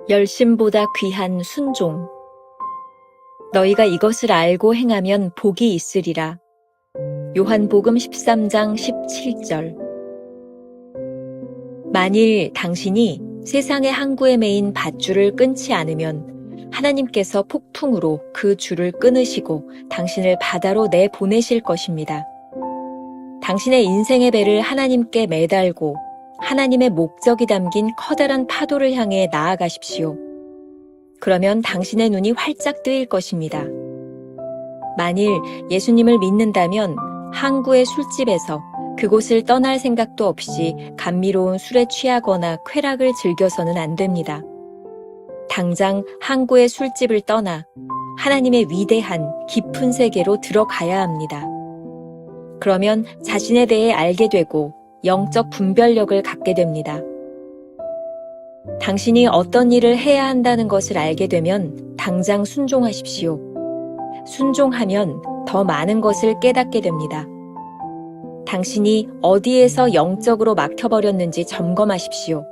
열심보다 귀한 순종. 너희가 이것을 알고 행하면 복이 있으리라. 요한복음 13장 17절. 만일 당신이 세상의 항구에 매인 밧줄을 끊지 않으면 하나님께서 폭풍으로 그 줄을 끊으시고 당신을 바다로 내보내실 것입니다. 당신의 인생의 배를 하나님께 매달고 하나님의 목적이 담긴 커다란 파도를 향해 나아가십시오. 그러면 당신의 눈이 활짝 뜨일 것입니다. 만일 예수님을 믿는다면 항구의 술집에서 그곳을 떠날 생각도 없이 감미로운 술에 취하거나 쾌락을 즐겨서는 안 됩니다. 당장 항구의 술집을 떠나 하나님의 위대한 깊은 세계로 들어가야 합니다. 그러면 자신에 대해 알게 되고 영적 분별력을 갖게 됩니다. 당신이 어떤 일을 해야 한다는 것을 알게 되면 당장 순종하십시오. 순종하면 더 많은 것을 깨닫게 됩니다. 당신이 어디에서 영적으로 막혀버렸는지 점검하십시오.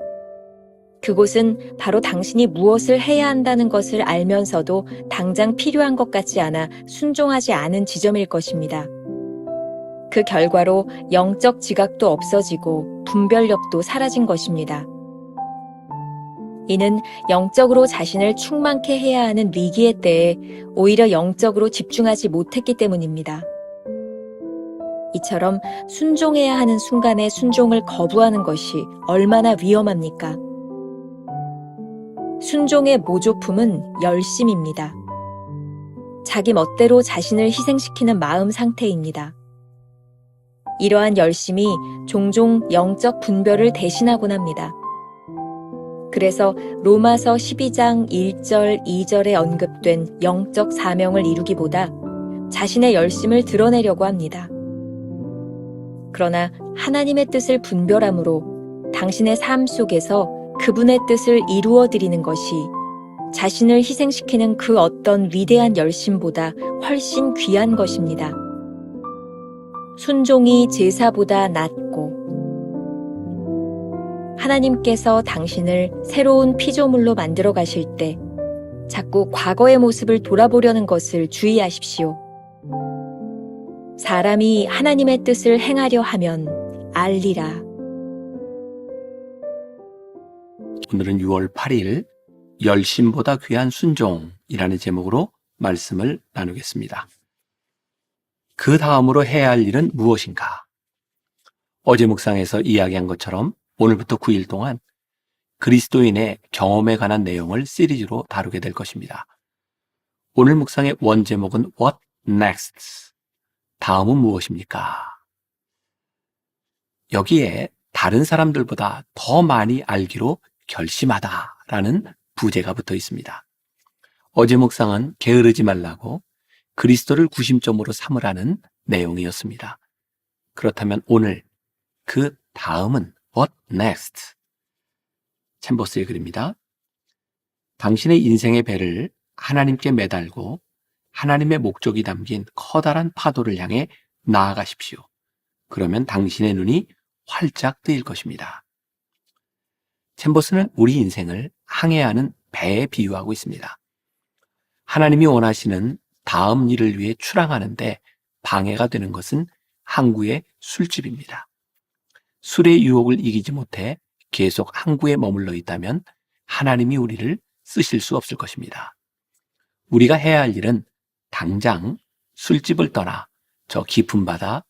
그곳은 바로 당신이 무엇을 해야 한다는 것을 알면서도 당장 필요한 것 같지 않아 순종하지 않은 지점일 것입니다. 그 결과로 영적 지각도 없어지고 분별력도 사라진 것입니다. 이는 영적으로 자신을 충만케 해야 하는 위기의 때에 오히려 영적으로 집중하지 못했기 때문입니다. 이처럼 순종해야 하는 순간에 순종을 거부하는 것이 얼마나 위험합니까? 순종의 모조품은 열심입니다. 자기 멋대로 자신을 희생시키는 마음 상태입니다. 이러한 열심이 종종 영적 분별을 대신하곤 합니다. 그래서 로마서 12장 1절, 2절에 언급된 영적 사명을 이루기보다 자신의 열심을 드러내려고 합니다. 그러나 하나님의 뜻을 분별함으로 당신의 삶 속에서 그분의 뜻을 이루어 드리는 것이 자신을 희생시키는 그 어떤 위대한 열심보다 훨씬 귀한 것입니다. 순종이 제사보다 낫고 하나님께서 당신을 새로운 피조물로 만들어 가실 때 자꾸 과거의 모습을 돌아보려는 것을 주의하십시오. 사람이 하나님의 뜻을 행하려 하면 알리라. 오늘은 6월 8일 열심보다 귀한 순종이라는 제목으로 말씀을 나누겠습니다. 그 다음으로 해야 할 일은 무엇인가? 어제 묵상에서 이야기한 것처럼 오늘부터 9일 동안 그리스도인의 경험에 관한 내용을 시리즈로 다루게 될 것입니다. 오늘 묵상의 원제목은 What next? 다음은 무엇입니까? 여기에 다른 사람들보다 더 많이 알기로 결심하다라는 부제가 붙어 있습니다. 어제 묵상은 게으르지 말라고 그리스도를 구심점으로 삼으라는 내용이었습니다. 그렇다면 오늘 그 다음은 What next? 챔버스의 글입니다. 당신의 인생의 배를 하나님께 매달고 하나님의 목적이 담긴 커다란 파도를 향해 나아가십시오. 그러면 당신의 눈이 활짝 뜨일 것입니다. 챔버스는 우리 인생을 항해하는 배에 비유하고 있습니다. 하나님이 원하시는 다음 일을 위해 출항하는데 방해가 되는 것은 항구의 술집입니다. 술의 유혹을 이기지 못해 계속 항구에 머물러 있다면 하나님이 우리를 쓰실 수 없을 것입니다. 우리가 해야 할 일은 당장 술집을 떠나 저 깊은 바다,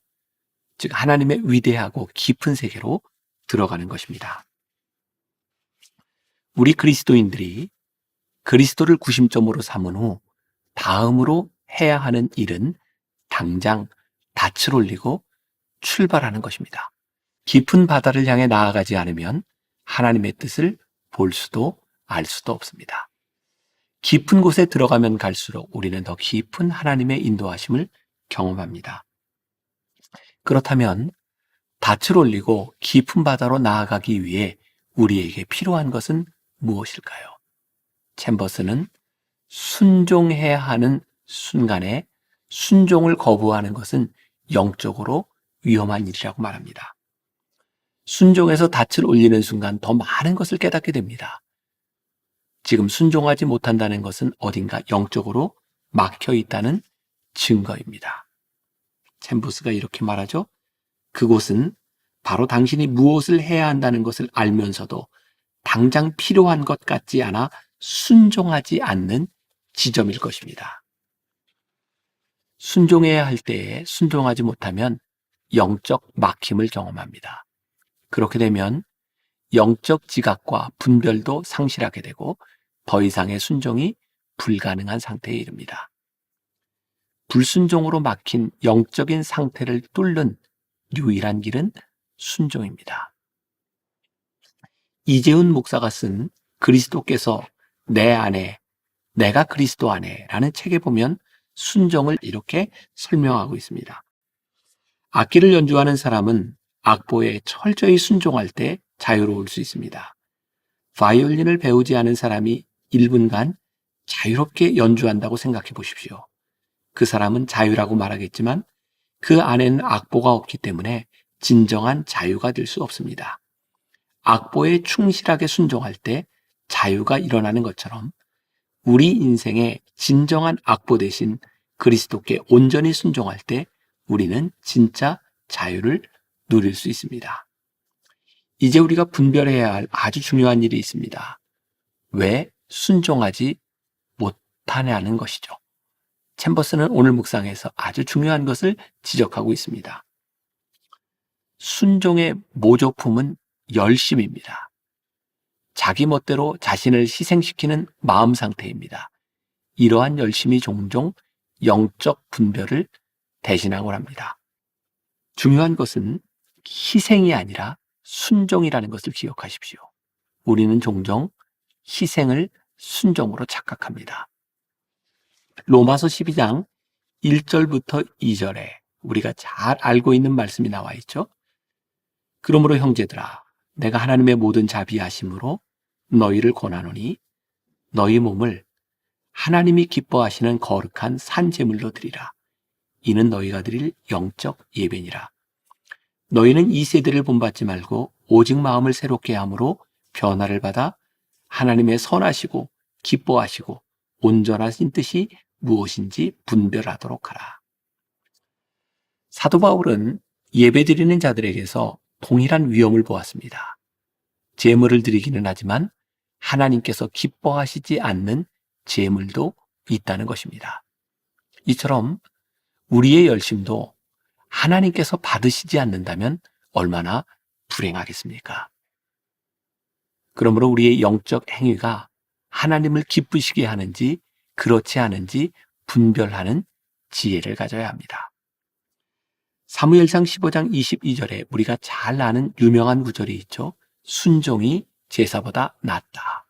즉 하나님의 위대하고 깊은 세계로 들어가는 것입니다. 우리 그리스도인들이 그리스도를 구심점으로 삼은 후 다음으로 해야 하는 일은 당장 닻을 올리고 출발하는 것입니다. 깊은 바다를 향해 나아가지 않으면 하나님의 뜻을 볼 수도 알 수도 없습니다. 깊은 곳에 들어가면 갈수록 우리는 더 깊은 하나님의 인도하심을 경험합니다. 그렇다면 닻을 올리고 깊은 바다로 나아가기 위해 우리에게 필요한 것은 무엇일까요? 챔버스는 순종해야 하는 순간에 순종을 거부하는 것은 영적으로 위험한 일이라고 말합니다. 순종해서 닻을 올리는 순간 더 많은 것을 깨닫게 됩니다. 지금 순종하지 못한다는 것은 어딘가 영적으로 막혀 있다는 증거입니다. 챔버스가 이렇게 말하죠. 그곳은 바로 당신이 무엇을 해야 한다는 것을 알면서도 당장 필요한 것 같지 않아 순종하지 않는 지점일 것입니다. 순종해야 할 때에 순종하지 못하면 영적 막힘을 경험합니다. 그렇게 되면 영적 지각과 분별도 상실하게 되고 더 이상의 순종이 불가능한 상태에 이릅니다. 불순종으로 막힌 영적인 상태를 뚫는 유일한 길은 순종입니다. 이재훈 목사가 쓴 그리스도께서 내 안에, 내가 그리스도 안에 라는 책에 보면 순종을 이렇게 설명하고 있습니다. 악기를 연주하는 사람은 악보에 철저히 순종할 때 자유로울 수 있습니다. 바이올린을 배우지 않은 사람이 1분간 자유롭게 연주한다고 생각해 보십시오. 그 사람은 자유라고 말하겠지만 그 안에는 악보가 없기 때문에 진정한 자유가 될 수 없습니다. 악보에 충실하게 순종할 때 자유가 일어나는 것처럼 우리 인생의 진정한 악보 대신 그리스도께 온전히 순종할 때 우리는 진짜 자유를 누릴 수 있습니다. 이제 우리가 분별해야 할 아주 중요한 일이 있습니다. 왜 순종하지 못하냐는 것이죠. 챔버스는 오늘 묵상에서 아주 중요한 것을 지적하고 있습니다. 순종의 모조품은 열심입니다. 자기 멋대로 자신을 희생시키는 마음 상태입니다. 이러한 열심이 종종 영적 분별을 대신하곤 합니다. 중요한 것은 희생이 아니라 순종이라는 것을 기억하십시오. 우리는 종종 희생을 순종으로 착각합니다. 로마서 12장 1절부터 2절에 우리가 잘 알고 있는 말씀이 나와 있죠. 그러므로 형제들아, 내가 하나님의 모든 자비하심으로 너희를 권하노니 너희 몸을 하나님이 기뻐하시는 거룩한 산제물로 드리라. 이는 너희가 드릴 영적 예배니라. 너희는 이 세대를 본받지 말고 오직 마음을 새롭게 함으로 변화를 받아 하나님의 선하시고 기뻐하시고 온전하신 뜻이 무엇인지 분별하도록 하라. 사도 바울은 예배드리는 자들에게서 동일한 위험을 보았습니다. 제물을 드리기는 하지만 하나님께서 기뻐하시지 않는 제물도 있다는 것입니다. 이처럼 우리의 열심도 하나님께서 받으시지 않는다면 얼마나 불행하겠습니까? 그러므로 우리의 영적 행위가 하나님을 기쁘시게 하는지 그렇지 않은지 분별하는 지혜를 가져야 합니다. 사무엘상 15장 22절에 우리가 잘 아는 유명한 구절이 있죠. 순종이 제사보다 낫다.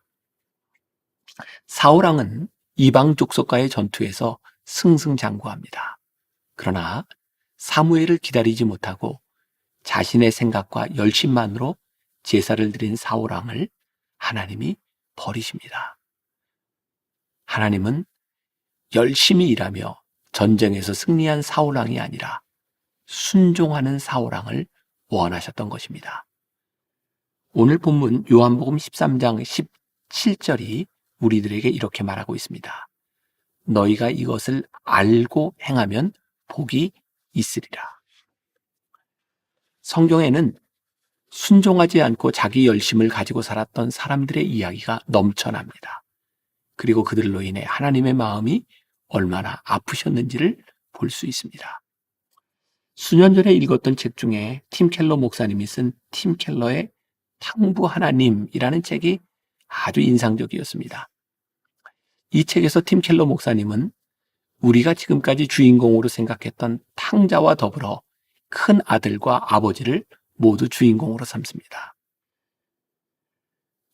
사울왕은 이방 족속과의 전투에서 승승장구합니다. 그러나 사무엘을 기다리지 못하고 자신의 생각과 열심만으로 제사를 드린 사울왕을 하나님이 버리십니다. 하나님은 열심히 일하며 전쟁에서 승리한 사울왕이 아니라 순종하는 사울왕을 원하셨던 것입니다. 오늘 본문 요한복음 13장 17절이 우리들에게 이렇게 말하고 있습니다. 너희가 이것을 알고 행하면 복이 있으리라. 성경에는 순종하지 않고 자기 열심을 가지고 살았던 사람들의 이야기가 넘쳐납니다. 그리고 그들로 인해 하나님의 마음이 얼마나 아프셨는지를 볼 수 있습니다. 수년 전에 읽었던 책 중에 팀 켈러 목사님이 쓴 팀 켈러의 탕부 하나님이라는 책이 아주 인상적이었습니다. 이 책에서 팀 켈러 목사님은 우리가 지금까지 주인공으로 생각했던 탕자와 더불어 큰 아들과 아버지를 모두 주인공으로 삼습니다.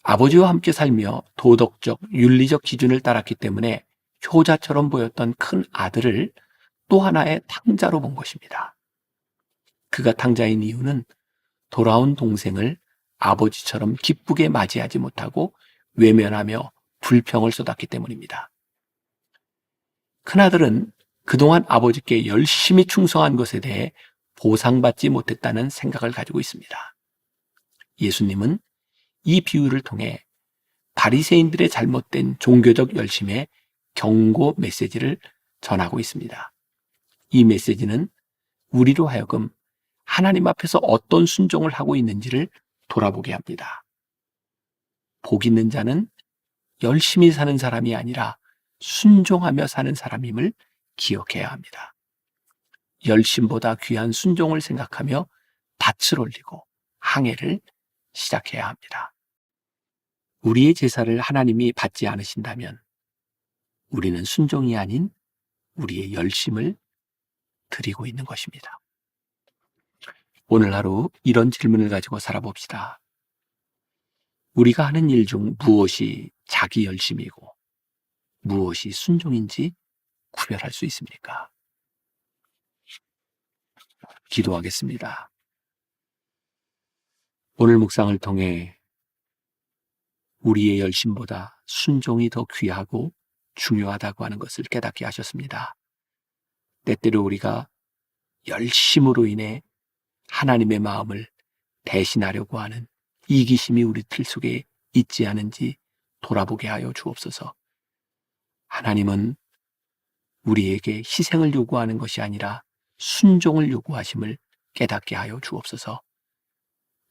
아버지와 함께 살며 도덕적, 윤리적 기준을 따랐기 때문에 효자처럼 보였던 큰 아들을 또 하나의 탕자로 본 것입니다. 그가 탕자인 이유는 돌아온 동생을 아버지처럼 기쁘게 맞이하지 못하고 외면하며 불평을 쏟았기 때문입니다. 큰아들은 그동안 아버지께 열심히 충성한 것에 대해 보상받지 못했다는 생각을 가지고 있습니다. 예수님은 이 비유를 통해 바리새인들의 잘못된 종교적 열심의 경고 메시지를 전하고 있습니다. 이 메시지는 우리로 하여금 하나님 앞에서 어떤 순종을 하고 있는지를 돌아보게 합니다. 복 있는 자는 열심히 사는 사람이 아니라 순종하며 사는 사람임을 기억해야 합니다. 열심보다 귀한 순종을 생각하며 닻을 올리고 항해를 시작해야 합니다. 우리의 제사를 하나님이 받지 않으신다면 우리는 순종이 아닌 우리의 열심을 드리고 있는 것입니다. 오늘 하루 이런 질문을 가지고 살아봅시다. 우리가 하는 일 중 무엇이 자기 열심이고 무엇이 순종인지 구별할 수 있습니까? 기도하겠습니다. 오늘 묵상을 통해 우리의 열심보다 순종이 더 귀하고 중요하다고 하는 것을 깨닫게 하셨습니다. 때때로 우리가 열심으로 인해 하나님의 마음을 대신하려고 하는 이기심이 우리 틀 속에 있지 않은지 돌아보게 하여 주옵소서. 하나님은 우리에게 희생을 요구하는 것이 아니라 순종을 요구하심을 깨닫게 하여 주옵소서.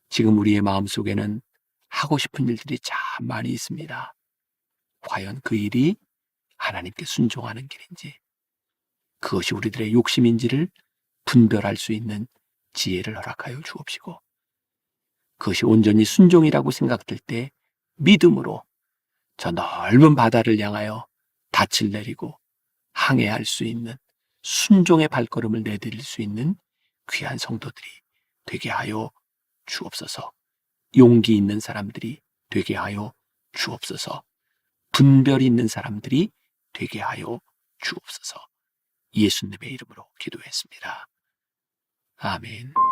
지금 우리의 마음속에는 하고 싶은 일들이 참 많이 있습니다. 과연 그 일이 하나님께 순종하는 길인지, 그것이 우리들의 욕심인지를 분별할 수 있는 지혜를 허락하여 주옵시고, 그것이 온전히 순종이라고 생각될 때 믿음으로 저 넓은 바다를 향하여 닻을 내리고 항해할 수 있는 순종의 발걸음을 내디딜 수 있는 귀한 성도들이 되게 하여 주옵소서. 용기 있는 사람들이 되게 하여 주옵소서. 분별이 있는 사람들이 되게 하여 주옵소서. 예수님의 이름으로 기도했습니다. 아멘.